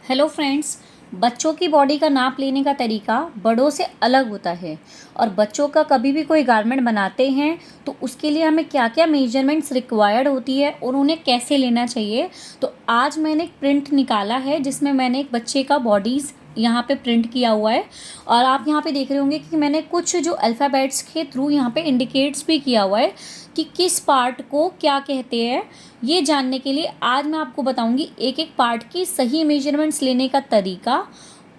Hello friends. बच्चों की body का नाप लेने का तरीका बड़ों से अलग होता है और बच्चों का कभी भी कोई गारमेंट बनाते हैं तो उसके लिए हमें क्या क्या मेजरमेंट्स रिक्वायर्ड होती है और उन्हें कैसे लेना चाहिए। तो आज मैंने एक प्रिंट निकाला है जिसमें मैंने एक बच्चे का बॉडीज़ यहाँ पे प्रिंट किया हुआ है और आप यहाँ पे देख रहे होंगे कि मैंने कुछ जो अल्फ़ाबेट्स के थ्रू यहाँ पे इंडिकेट्स भी किया हुआ है कि किस पार्ट को क्या कहते हैं। ये जानने के लिए आज मैं आपको बताऊंगी एक एक पार्ट की सही मेजरमेंट्स लेने का तरीका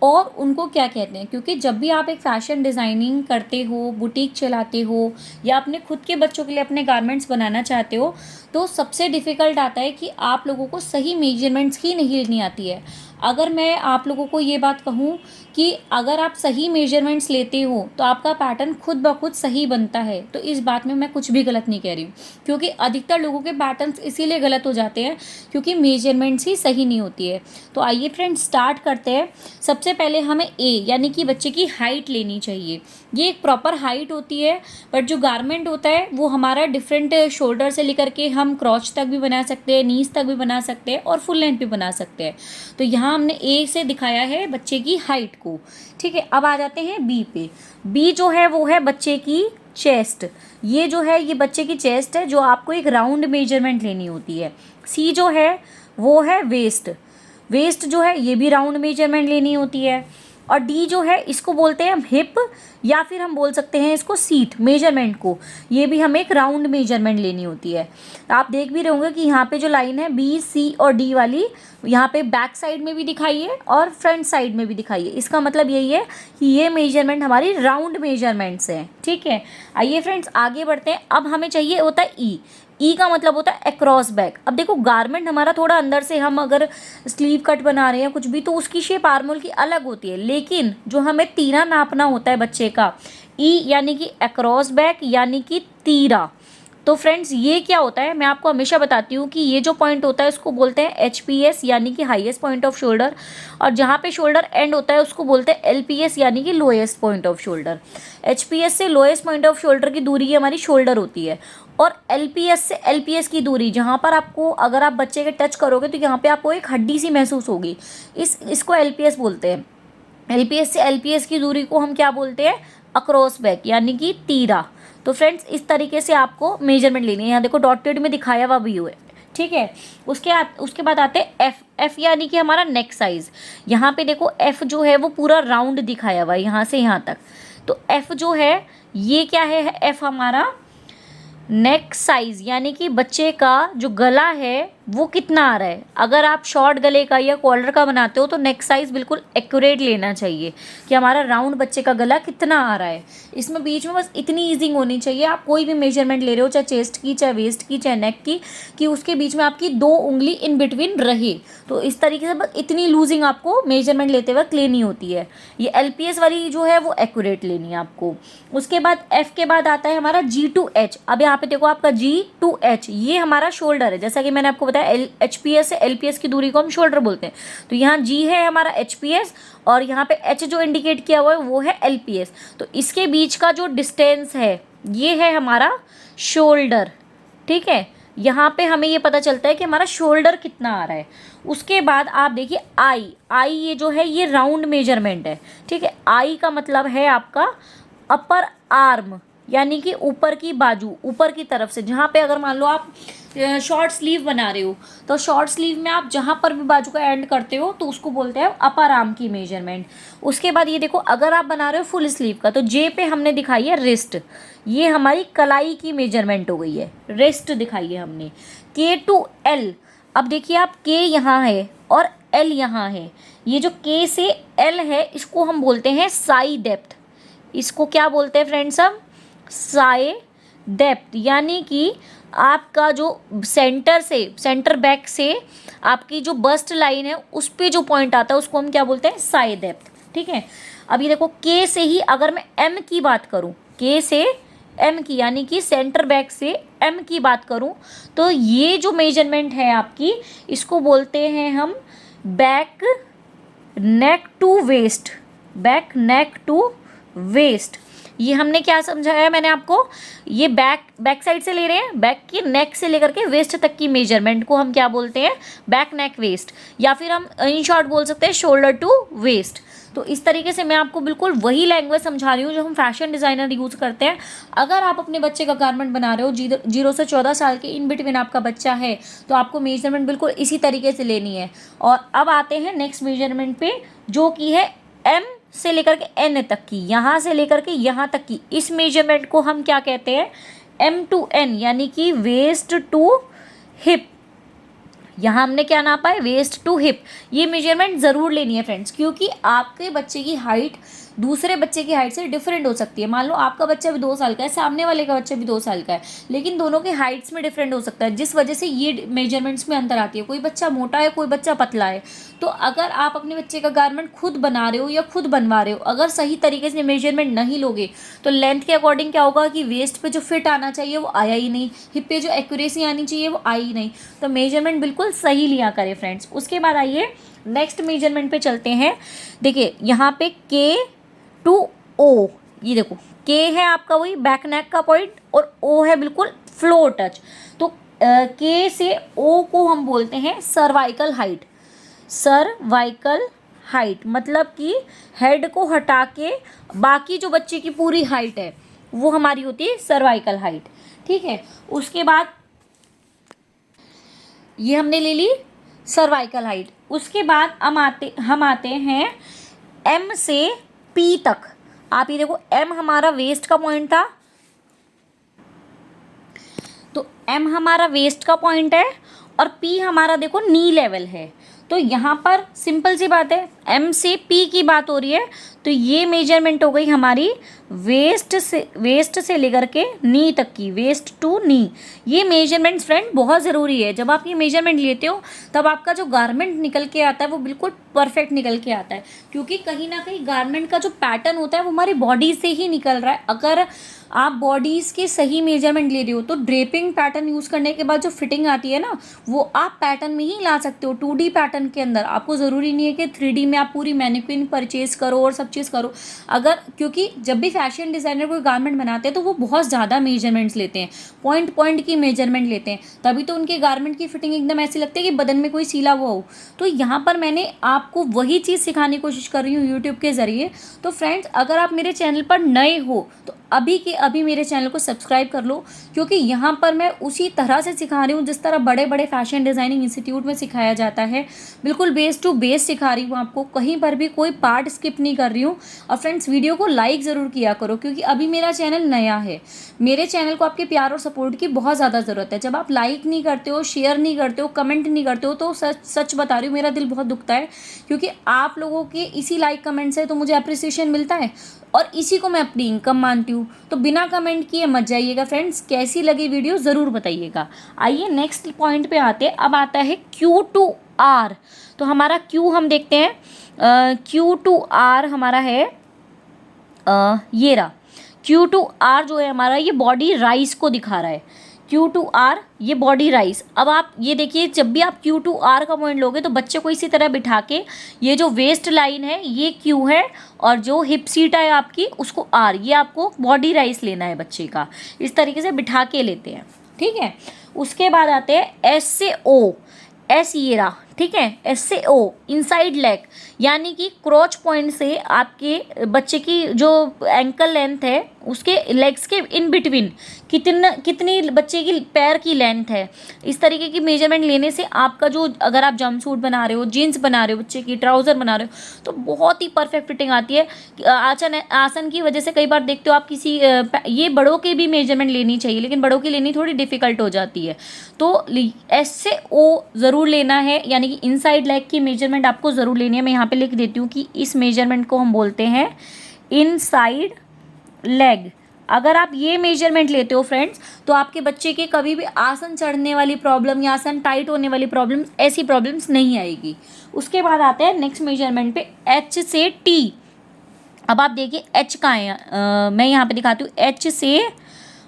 और उनको क्या कहते हैं, क्योंकि जब भी आप एक फ़ैशन डिज़ाइनिंग करते हो, बुटीक चलाते हो या अपने खुद के बच्चों के लिए अपने गारमेंट्स बनाना चाहते हो तो सबसे डिफ़िकल्ट आता है कि आप लोगों को सही मेजरमेंट्स ही नहीं लेनी आती है। अगर मैं आप लोगों को ये बात कहूँ कि अगर आप सही मेजरमेंट्स लेते हो तो आपका पैटर्न खुद ब खुद सही बनता है, तो इस बात में मैं कुछ भी गलत नहीं कह रही हूँ, क्योंकि अधिकतर लोगों के पैटर्न्स इसीलिए गलत हो जाते हैं क्योंकि मेजरमेंट्स ही सही नहीं होती है। तो आइए फ्रेंड्स स्टार्ट करते हैं। सबसे पहले हमें यानी कि बच्चे की हाइट लेनी चाहिए। ये एक प्रॉपर हाइट होती है, बट जो गारमेंट होता है वो हमारा डिफरेंट शोल्डर से लेकर के हम क्रॉच तक भी बना सकते हैं, नीज तक भी बना सकते हैं और फुल लेंथ भी बना सकते हैं। तो यहाँ हमने ए से दिखाया है बच्चे की हाइट को। ठीक है, अब आ जाते हैं बी पे। बी जो है वो है बच्चे की चेस्ट। ये जो है ये बच्चे की चेस्ट है जो आपको एक राउंड मेजरमेंट लेनी होती है। सी जो है वो है वेस्ट। वेस्ट जो है ये भी राउंड मेजरमेंट लेनी होती है। और डी जो है इसको बोलते हैं हम हिप, या फिर हम बोल सकते हैं इसको सीट मेजरमेंट को। ये भी हमें एक राउंड मेजरमेंट लेनी होती है। आप देख भी रहे होंगे कि यहाँ पे जो लाइन है बी सी और डी वाली, यहाँ पे बैक साइड में भी दिखाई है और फ्रंट साइड में भी दिखाई है। इसका मतलब यही है कि ये मेजरमेंट हमारी राउंड मेजरमेंट्स हैं। ठीक है, आइए फ्रेंड्स आगे बढ़ते हैं। अब हमें चाहिए होता है ई का मतलब होता है अक्रॉस बैक। अब देखो गारमेंट हमारा थोड़ा अंदर से, हम अगर स्लीव कट बना रहे हैं कुछ भी तो उसकी शेप आर्मोल की अलग होती है, लेकिन जो हमें तीरा नापना होता है बच्चे का, ई यानी कि अक्रॉस बैक यानी कि तीरा। तो फ्रेंड्स ये क्या होता है मैं आपको हमेशा बताती हूँ कि ये जो पॉइंट होता है उसको बोलते हैं HPS यानी कि हाईएस्ट पॉइंट ऑफ शोल्डर, और जहाँ पे शोल्डर एंड होता है उसको बोलते हैं LPS यानी कि lowest point off shoulder. HPS से लोएस्ट पॉइंट ऑफ शोल्डर की दूरी हमारी शोल्डर होती है, और LPS से LPS की दूरी जहाँ पर आपको, अगर आप बच्चे के टच करोगे तो यहाँ पे आपको एक हड्डी सी महसूस होगी, इसको LPS बोलते हैं। LPS से LPS की दूरी को हम क्या बोलते हैं, अक्रॉस बैक यानी कि तीरा। तो फ्रेंड्स इस तरीके से आपको मेजरमेंट लेनी है। यहाँ देखो डॉटेड में दिखाया हुआ भी हुआ है। ठीक है, उसके बाद आते हैं एफ यानी कि हमारा नेक साइज। यहाँ पे देखो एफ जो है वो पूरा राउंड दिखाया हुआ है यहाँ से यहाँ तक। तो एफ जो है ये क्या है, एफ हमारा नेक साइज यानी कि बच्चे का जो गला है वो कितना आ रहा है। अगर आप शॉर्ट गले का या कॉलर का बनाते हो तो नेक साइज बिल्कुल एक्यूरेट लेना चाहिए कि हमारा राउंड बच्चे का गला कितना आ रहा है। इसमें बीच में बस इतनी ईजिंग होनी चाहिए, आप कोई भी मेजरमेंट ले रहे हो चाहे चेस्ट की, चाहे वेस्ट की, चाहे नेक की, कि उसके बीच में आपकी 2 उंगली इन बिटवीन रहे। तो इस तरीके से बस इतनी लूजिंग आपको मेजरमेंट लेते वक्त लेनी होती है। ये LPS वाली जो है वो एक्यूरेट लेनी है आपको। उसके बाद एफ के बाद आता है हमारा G to H। अब यहाँ पे देखो आपका G to H ये हमारा शोल्डर है, जैसा कि मैंने आपको बताया HPS से LPS की दूरी को हम शोल्डर बोलते हैं। तो यहाँ G है हमारा HPS और यहाँ पे H जो इंडिकेट किया हुआ है वो है LPS। तो इसके बीच का जो डिस्टेंस है ये है हमारा शोल्डर। ठीक है, यहाँ पे हमें ये पता चलता है कि हमारा शोल्डर कितना आ रहा है। उसके बाद आप देखिए आई ये जो है ये राउंड मेजरमेंट है। ठीक है, आई का मतलब है आपका अपर आर्म यानी कि ऊपर की बाजू, ऊपर की तरफ से। जहाँ पे अगर मान लो आप शॉर्ट स्लीव बना रहे हो तो शॉर्ट स्लीव में आप जहाँ पर भी बाजू का एंड करते हो तो उसको बोलते हैं अपर आर्म की मेजरमेंट। उसके बाद ये देखो अगर आप बना रहे हो फुल स्लीव का तो जे पे हमने दिखाई है रिस्ट, ये हमारी कलाई की मेजरमेंट हो गई है, रिस्ट दिखाई है हमने। K to L, अब देखिए आप K यहाँ है और L यहाँ है, ये जो K से L है इसको हम बोलते हैं साई डेप्थ। इसको क्या बोलते हैं फ्रेंड्स, हम साई डेप्थ यानी कि आपका जो सेंटर बैक से आपकी जो बस्ट लाइन है उस पे जो पॉइंट आता है उसको हम क्या बोलते हैं, साई डेप्थ। ठीक है, अब ये देखो के से ही अगर मैं एम की बात करूं, के से एम की यानी कि सेंटर बैक से एम की बात करूं तो ये जो मेजरमेंट है आपकी इसको बोलते हैं हम back neck to waist. Back neck to waist ये हमने क्या समझाया मैंने आपको, ये बैक साइड से ले रहे हैं, बैक की नेक से लेकर के वेस्ट तक की मेजरमेंट को हम क्या बोलते हैं, बैक नेक वेस्ट, या फिर हम इन शॉर्ट बोल सकते हैं शोल्डर टू वेस्ट। तो इस तरीके से मैं आपको बिल्कुल वही लैंग्वेज समझा रही हूँ जो हम फैशन डिज़ाइनर यूज़ करते हैं। अगर आप अपने बच्चे का गारमेंट बना रहे हो, 0 से 14 साल के इन बिटवीन आपका बच्चा है, तो आपको मेजरमेंट बिल्कुल इसी तरीके से लेनी है। और अब आते हैं नेक्स्ट मेजरमेंट पे, जो कि है एम से लेकर के एन तक की, यहाँ से लेकर के यहाँ तक की। इस मेजरमेंट को हम क्या कहते हैं, एम टू एन, यानी कि वेस्ट टू हिप। यहाँ हमने क्या नापा है, वेस्ट टू हिप। ये मेजरमेंट ज़रूर लेनी है फ्रेंड्स, क्योंकि आपके बच्चे की हाइट दूसरे बच्चे की हाइट से डिफरेंट हो सकती है। मान लो आपका बच्चा भी 2 साल का है, सामने वाले का बच्चा भी 2 साल का है, लेकिन दोनों के हाइट्स में डिफरेंट हो सकता है, जिस वजह से ये मेजरमेंट्स में अंतर आती है। कोई बच्चा मोटा है, कोई बच्चा पतला है। तो अगर आप अपने बच्चे का गारमेंट खुद बना रहे हो या खुद बनवा रहे हो, अगर सही तरीके से मेजरमेंट नहीं लोगे तो लेंथ के अकॉर्डिंग क्या होगा कि वेस्ट पे जो फिट आना चाहिए वो आया ही नहीं, हिप पे जो एक्यूरेसी आनी चाहिए वो आई ही नहीं। तो मेजरमेंट बिल्कुल सही लिया करें फ्रेंड्स। उसके बाद आइए नेक्स्ट मेजरमेंट पे चलते हैं। देखिए यहाँ पे के टू ओ, ये देखो के है आपका वही बैक नेक का पॉइंट, और ओ है बिल्कुल फ्लोर टच। तो के से ओ को हम बोलते हैं सर्वाइकल हाइट। सर्वाइकल हाइट मतलब कि हेड को हटा के बाकी जो बच्चे की पूरी हाइट है वो हमारी होती है सर्वाइकल हाइट। ठीक है, उसके बाद ये हमने ले ली सर्वाइकल हाइट। उसके बाद हम आते हैं एम से पी तक। आप ये देखो, एम हमारा वेस्ट का पॉइंट था, तो एम हमारा वेस्ट का पॉइंट है, और पी हमारा देखो नी लेवल है। तो यहाँ पर सिंपल सी बात है, एम से पी की बात हो रही है, तो ये मेजरमेंट हो गई हमारी वेस्ट से लेकर के नी तक की, वेस्ट टू नी। ये मेजरमेंट्स फ्रेंड बहुत ज़रूरी है। जब आप ये मेजरमेंट लेते हो तब आपका जो गारमेंट निकल के आता है वो बिल्कुल परफेक्ट निकल के आता है, क्योंकि कहीं ना कहीं गारमेंट का जो पैटर्न होता है वो हमारी बॉडी से ही निकल रहा है। अगर आप बॉडीज़ के सही मेजरमेंट ले रहे हो तो ड्रेपिंग पैटर्न यूज़ करने के बाद जो फिटिंग आती है ना, वो आप पैटर्न में ही ला सकते हो, 2D पैटर्न के अंदर। आपको ज़रूरी नहीं है कि 3D में आप पूरी मैनिक्विन परचेज करो और सब चीज़ करो। अगर, क्योंकि जब भी फैशन डिज़ाइनर कोई गारमेंट बनाते हैं तो वो बहुत ज़्यादा मेजरमेंट्स लेते हैं, पॉइंट की मेजरमेंट लेते हैं, तभी तो उनके गारमेंट की फिटिंग एकदम ऐसी लगती है कि बदन में कोई सीला हुआ हो। तो यहाँ पर मैंने आपको वही चीज़ सिखाने की कोशिश कर रही हूँ यूट्यूब के ज़रिए। तो फ्रेंड्स, अगर आप मेरे चैनल पर नए हो तो अभी के अभी मेरे चैनल को सब्सक्राइब कर लो, क्योंकि यहाँ पर मैं उसी तरह से सिखा रही हूँ जिस तरह बड़े बड़े फैशन डिज़ाइनिंग इंस्टीट्यूट में सिखाया जाता है। बिल्कुल बेस टू बेस सिखा रही हूँ आपको, कहीं पर भी कोई पार्ट स्किप नहीं कर रही हूँ। और फ्रेंड्स, वीडियो को लाइक ज़रूर किया करो, क्योंकि अभी मेरा चैनल नया है। मेरे चैनल को आपके प्यार और सपोर्ट की बहुत ज़्यादा ज़रूरत है। जब आप लाइक नहीं करते हो, शेयर नहीं करते हो, कमेंट नहीं करते हो, तो सच बता रही हूँ मेरा दिल बहुत दुखता है, क्योंकि आप लोगों के इसी लाइक कमेंट से तो मुझे अप्रिसिएशन मिलता है, और इसी को मैं अपनी इनकम मानती हूँ। तो बिना कमेंट किए मत जाइएगा फ्रेंड्स। कैसी लगी वीडियो ज़रूर बताइएगा। आइए नेक्स्ट पॉइंट पे आते हैं। अब आता है क्यू टू आर। तो हमारा क्यू हम देखते हैं, क्यू टू आर हमारा है ये रहा। क्यू टू आर जो है हमारा, ये बॉडी राइज को दिखा रहा है। क्यू टू आर ये बॉडी राइज। अब आप ये देखिए, जब भी आप क्यू टू आर का पॉइंट लोगे तो बच्चे को इसी तरह बिठा के, ये जो वेस्ट लाइन है ये क्यू है, और जो हिप सीट है आपकी उसको आर, ये आपको बॉडी राइज लेना है बच्चे का। इस तरीके से बिठा के लेते हैं, ठीक है। उसके बाद आते हैं एस से ओ। एस ये रहा, ठीक है। एस से ओ इनसाइड लेग, यानी कि क्रॉच पॉइंट से आपके बच्चे की जो एंकल लेंथ है उसके लेग्स के इन बिटवीन कितनी बच्चे की पैर की लेंथ है। इस तरीके की मेजरमेंट लेने से आपका जो, अगर आप जंप सूट बना रहे हो, जीन्स बना रहे हो, बच्चे की ट्राउज़र बना रहे हो, तो बहुत ही परफेक्ट फिटिंग आती है। आसन की वजह से कई बार देखते हो आप किसी, ये बड़ों की भी मेजरमेंट लेनी चाहिए, लेकिन बड़ों की लेनी थोड़ी डिफ़िकल्ट हो जाती है। तो एस से ओ ज़रूर लेना है, यानी कि इनसाइड लेग की मेजरमेंट आपको ज़रूर लेनी है। मैं यहाँ पे लिख देती हूँ कि इस मेजरमेंट को हम बोलते हैं इनसाइड लेग। अगर आप ये मेजरमेंट लेते हो फ्रेंड्स, तो आपके बच्चे के कभी भी आसन चढ़ने वाली प्रॉब्लम या आसन टाइट होने वाली प्रॉब्लम, ऐसी प्रॉब्लम्स नहीं आएगी। उसके बाद आते हैं नेक्स्ट मेजरमेंट पे, एच से टी। अब आप देखिए एच कहाँ है, मैं यहाँ पे दिखाती हूँ, एच से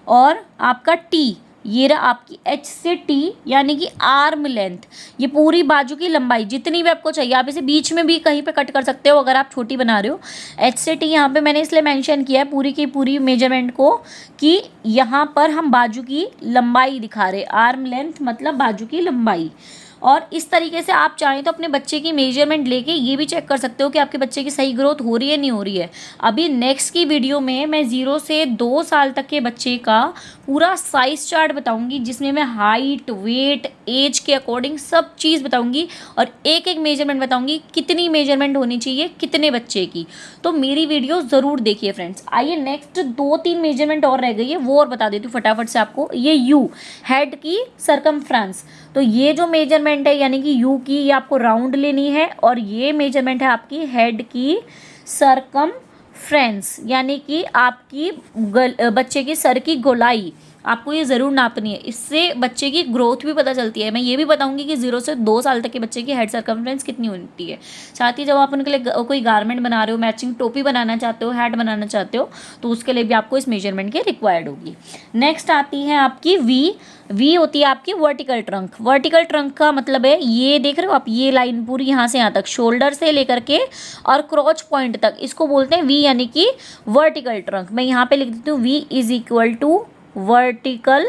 और आपका टी, ये रहा आपकी H से T यानी कि आर्म लेंथ, ये पूरी बाजू की लंबाई जितनी भी आपको चाहिए, आप इसे बीच में भी कहीं पे कट कर सकते हो अगर आप छोटी बना रहे हो। H से T यहाँ पे मैंने इसलिए मेंशन किया है पूरी की पूरी मेजरमेंट को कि यहाँ पर हम बाजू की लंबाई दिखा रहे, आर्म लेंथ मतलब बाजू की लंबाई। और इस तरीके से आप चाहें तो अपने बच्चे की मेजरमेंट लेके ये भी चेक कर सकते हो कि आपके बच्चे की सही ग्रोथ हो रही है नहीं हो रही है। अभी नेक्स्ट की वीडियो में मैं 0 से 2 साल तक के बच्चे का पूरा साइज चार्ट बताऊंगी, जिसमें मैं हाइट, वेट, एज के अकॉर्डिंग सब चीज़ बताऊंगी और एक एक मेजरमेंट बताऊंगी कितनी मेजरमेंट होनी चाहिए कितने बच्चे की। तो मेरी वीडियो ज़रूर देखिए फ्रेंड्स। आइए नेक्स्ट 2-3 मेजरमेंट और रह गई है, वो और बता देती हूँ फटाफट से आपको। ये यू, हेड की सरकमफ्रेंस, तो ये जो मेजरमेंट है यानी कि यू की, ये आपको राउंड लेनी है और ये मेजरमेंट है आपकी हेड की सरकमफ्रेंस यानी कि आपकी बच्चे की सर की गोलाई आपको ये ज़रूर नापनी है। इससे बच्चे की ग्रोथ भी पता चलती है। मैं ये भी बताऊंगी कि 0 से 2 साल तक के बच्चे की हेड सरकमफ्रेंस कितनी होती है। साथ ही जब आप उनके लिए कोई गारमेंट बना रहे हो, मैचिंग टोपी बनाना चाहते हो, हैट बनाना चाहते हो, तो उसके लिए भी आपको इस मेजरमेंट की रिक्वायर्ड होगी। नेक्स्ट आती है आपकी वी होती है आपकी वर्टिकल ट्रंक। वर्टिकल ट्रंक का मतलब है, ये देख रहे हो आप, ये लाइन पूरी यहाँ से यहाँ तक, शोल्डर से लेकर के और क्रॉच पॉइंट तक, इसको बोलते हैं वी यानी कि वर्टिकल ट्रंक। मैं यहाँ पे लिख देती हूँ V is equal to vertical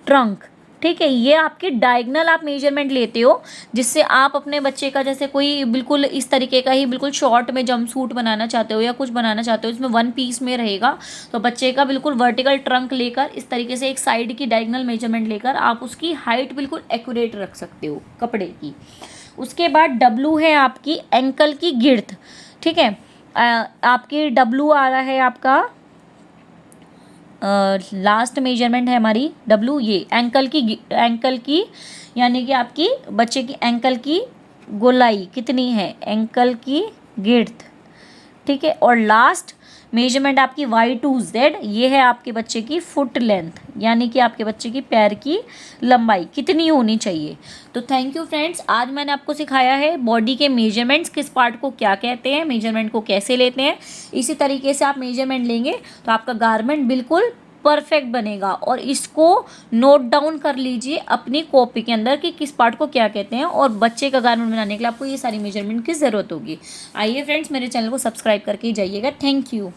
trunk. ठीक है, ये आपकी डायगनल आप मेजरमेंट लेते हो, जिससे आप अपने बच्चे का जैसे कोई बिल्कुल इस तरीके का ही बिल्कुल शॉर्ट में जंप सूट बनाना चाहते हो या कुछ बनाना चाहते हो, इसमें 1 पीस में रहेगा, तो बच्चे का बिल्कुल वर्टिकल ट्रंक लेकर इस तरीके से एक साइड की डायगनल मेजरमेंट लेकर आप उसकी हाइट बिल्कुल एक्यूरेट रख सकते हो कपड़े की। उसके बाद डब्लू है आपकी एंकल की गिर्थ। ठीक है, आपकी डब्लू आ रहा है आपका लास्ट मेजरमेंट है हमारी डब्लू, ये एंकल की यानी कि आपकी बच्चे की एंकल की गोलाई कितनी है, एंकल की गिर्थ। ठीक है, और लास्ट मेजरमेंट आपकी Y2Z, ये है आपके बच्चे की फुट लेंथ यानी कि आपके बच्चे की पैर की लंबाई कितनी होनी चाहिए। तो थैंक यू फ्रेंड्स, आज मैंने आपको सिखाया है बॉडी के मेजरमेंट्स, किस पार्ट को क्या कहते हैं, मेजरमेंट को कैसे लेते हैं। इसी तरीके से आप मेजरमेंट लेंगे तो आपका गारमेंट बिल्कुल परफेक्ट बनेगा। और इसको नोट डाउन कर लीजिए अपनी कॉपी के अंदर कि किस पार्ट को क्या कहते हैं, और बच्चे का गारमेंट बनाने के लिए आपको ये सारी मेजरमेंट की ज़रूरत होगी। आइए फ्रेंड्स, मेरे चैनल को सब्सक्राइब करके ही जाइएगा। Thank you.